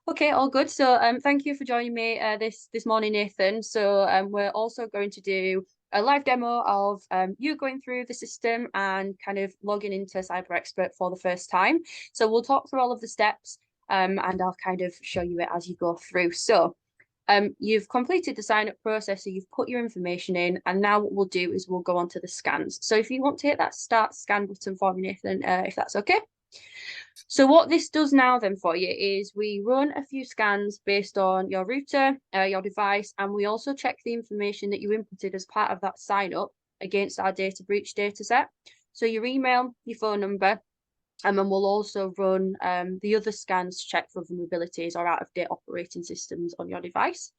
Okay, all good. So thank you for joining me this morning, Nathan. So we're also going to do a live demo of you going through the system and kind of logging into Cyber Expert for the first time. So we'll talk through all of the steps and I'll kind of show you it as you go through. So you've completed the sign up process, so you've put your information in, and now what we'll do is we'll go on to the scans. So if you want to hit that start scan button for me, Nathan, if that's okay. So what this does now then for you is we run a few scans based on your router, your device, and we also check the information that you inputted as part of that sign up against our data breach data set. So your email, your phone number, and then we'll also run the other scans to check for vulnerabilities or out of date operating systems on your device.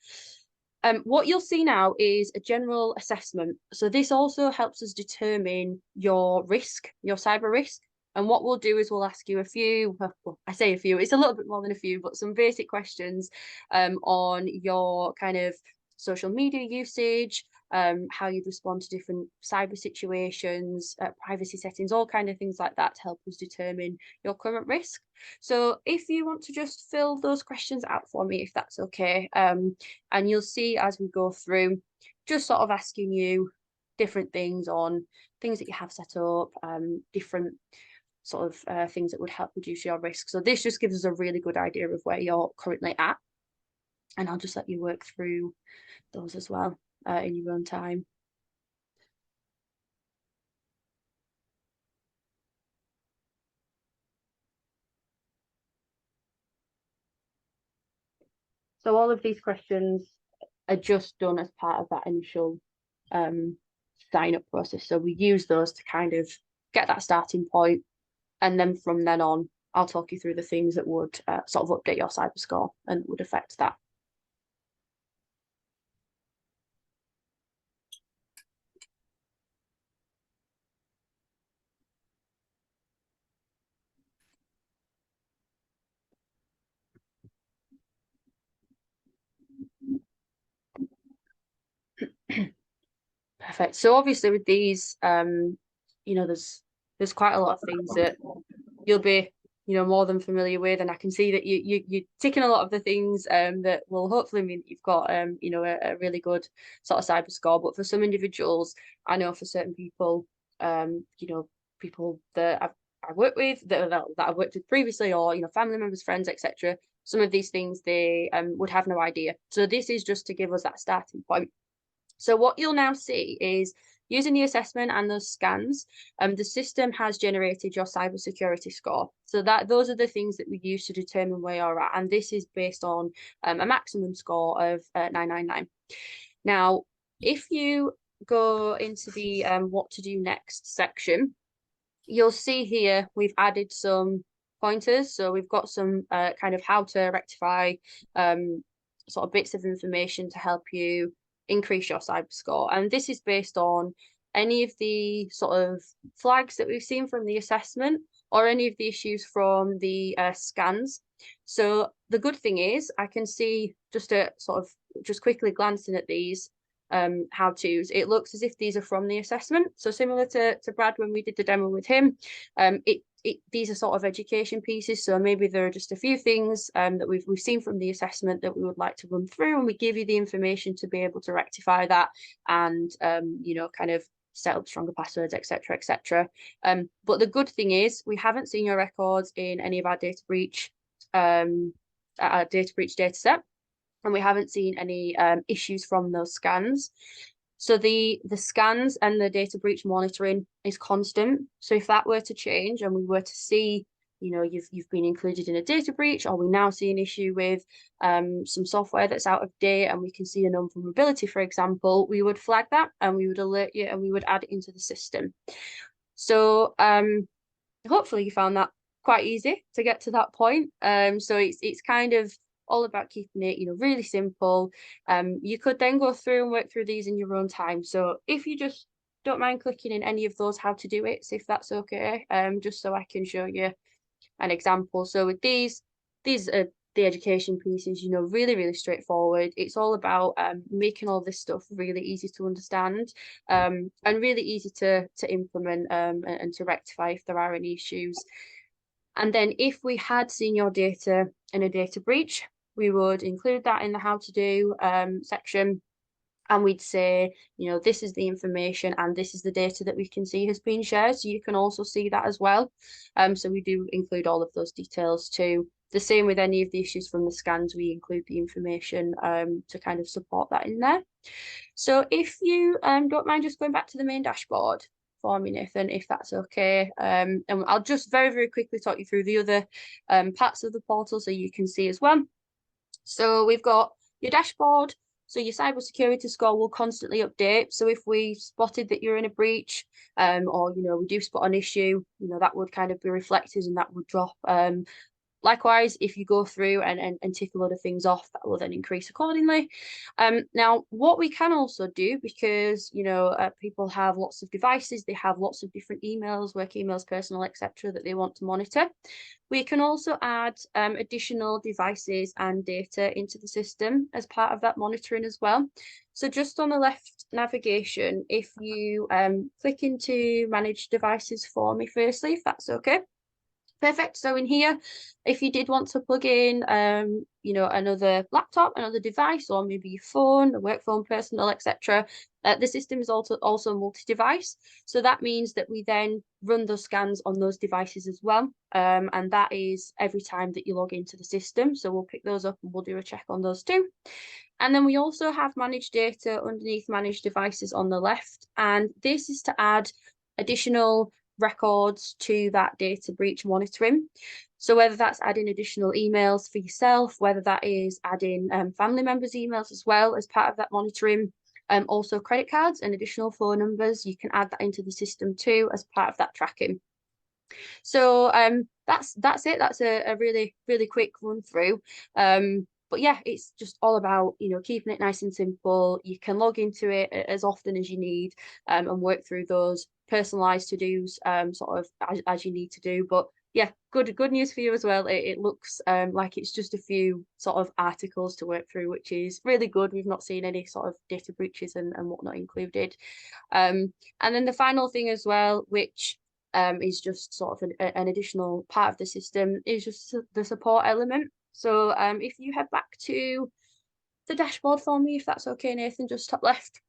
What you'll see now is a general assessment. So this also helps us determine your risk, your cyber risk. And what we'll do is we'll ask you a few, well, I say a few, it's a little bit more than a few, but some basic questions on your kind of social media usage, how you'd respond to different cyber situations, privacy settings, all kind of things like that to help us determine your current risk. So if you want to just fill those questions out for me, if that's okay, and you'll see as we go through, just sort of asking you different things on things that you have set up, different sort of things that would help reduce your risk. So this just gives us a really good idea of where you're currently at. And I'll just let you work through those as well in your own time. So all of these questions are just done as part of that initial um, sign up process. So we use those to kind of get that starting point. And then from then on, I'll talk you through the things that would sort of update your cyber score and would affect that. Perfect. So obviously with these, there's quite a lot of things that you'll be, more than familiar with, and I can see that you're ticking a lot of the things that will hopefully mean that you've got a really good sort of cyber score. But for some individuals, I know for certain people, people that I've worked with that I've worked with previously, or family members, friends, etc. Some of these things they would have no idea. So this is just to give us that starting point. So what you'll now see is using the assessment and those scans, the system has generated your cybersecurity score. So that those are the things that we use to determine where you're at. And this is based on a maximum score of 999. Now, if you go into the what to do next section, you'll see here we've added some pointers. So we've got some kind of how to rectify sort of bits of information to help you increase your cyber score. And this is based on any of the sort of flags that we've seen from the assessment or any of the issues from the scans. So the good thing is I can see just a sort of just quickly glancing at these how-tos, it looks as if these are from the assessment. So similar to Brad when we did the demo with him, these are sort of education pieces. So maybe there are just a few things that we've seen from the assessment that we would like to run through, and we give you the information to be able to rectify that and kind of set up stronger passwords, etc., etc. But the good thing is we haven't seen your records in any of our data breach data set, and we haven't seen any issues from those scans. So the scans and the data breach monitoring is constant. So if that were to change and we were to see, you've been included in a data breach, or we now see an issue with some software that's out of date and we can see a known vulnerability, for example, we would flag that and we would alert you and we would add it into the system. So hopefully you found that quite easy to get to that point. So it's kind of all about keeping it, really simple. You could then go through and work through these in your own time. So if you just don't mind clicking in any of those how to do it, if that's okay, just so I can show you an example. So with these are the education pieces, really, really straightforward. It's all about making all this stuff really easy to understand and really easy to implement and to rectify if there are any issues. And then if we had seen your data in a data breach, we would include that in the how to do section. And we'd say, you know, this is the information and this is the data that we can see has been shared. So you can also see that as well. So we do include all of those details too. The same with any of the issues from the scans, we include the information to kind of support that in there. So if you don't mind just going back to the main dashboard for me, Nathan, if that's okay. And I'll just very, very quickly talk you through the other parts of the portal so you can see as well. So we've got your dashboard. So your cybersecurity score will constantly update. So if we spotted that you're in a breach, or you know, we do spot an issue, you know, that would kind of be reflected and that would drop. Likewise, if you go through and tick a lot of things off, that will then increase accordingly. Now, what we can also do, because you know people have lots of devices, they have lots of different emails, work emails, personal, etc., that they want to monitor. We can also add additional devices and data into the system as part of that monitoring as well. So just on the left navigation, if you click into manage devices for me firstly, if that's okay. Perfect. So in here, if you did want to plug in, you know, another laptop, another device, or maybe your phone, a work phone, personal, etc., the system is also multi-device. So that means that we then run those scans on those devices as well. And that is every time that you log into the system. So we'll pick those up and we'll do a check on those too. And then we also have managed data underneath managed devices on the left. And this is to add additional records to that data breach monitoring. So whether that's adding additional emails for yourself, whether that is adding family members' emails as well as part of that monitoring, also credit cards and additional phone numbers, you can add that into the system too as part of that tracking. So that's it. That's a really, really quick run through. But yeah, it's just all about, you know, keeping it nice and simple. You can log into it as often as you need and work through those personalized to-dos sort of as you need to do. But yeah, good news for you as well. It looks like it's just a few sort of articles to work through, which is really good. We've not seen any sort of data breaches and whatnot included. And then the final thing as well, which is just sort of an additional part of the system, is just the support element. So if you head back to the dashboard for me, if that's okay, Nathan, just top left.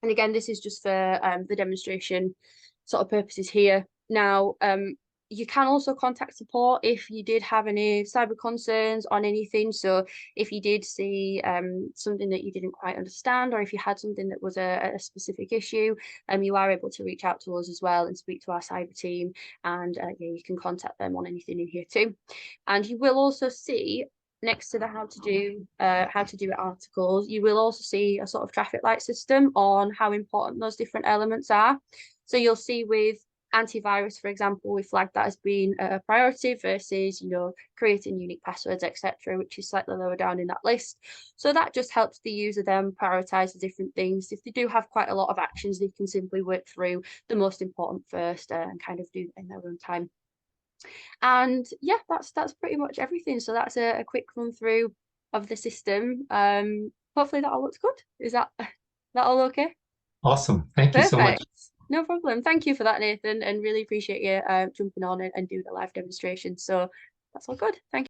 And again, this is just for the demonstration sort of purposes here. Now, you can also contact support if you did have any cyber concerns on anything. So if you did see something that you didn't quite understand, or if you had something that was a specific issue, you are able to reach out to us as well and speak to our cyber team. And yeah, you can contact them on anything in here too. And you will also see next to the how to do it articles, you will also see a sort of traffic light system on how important those different elements are. So you'll see with antivirus, for example, we flagged that as being a priority versus, you know, creating unique passwords, etc., which is slightly lower down in that list. So that just helps the user then prioritize the different things. If they do have quite a lot of actions, they can simply work through the most important first and kind of do in their own time. And yeah, that's pretty much everything. So that's a quick run through of the system. Hopefully that all looks good. Is that all okay? Awesome. Thank you so much. Perfect. No problem. Thank you for that, Nathan, and really appreciate you jumping on and doing a live demonstration. So that's all good. Thank you.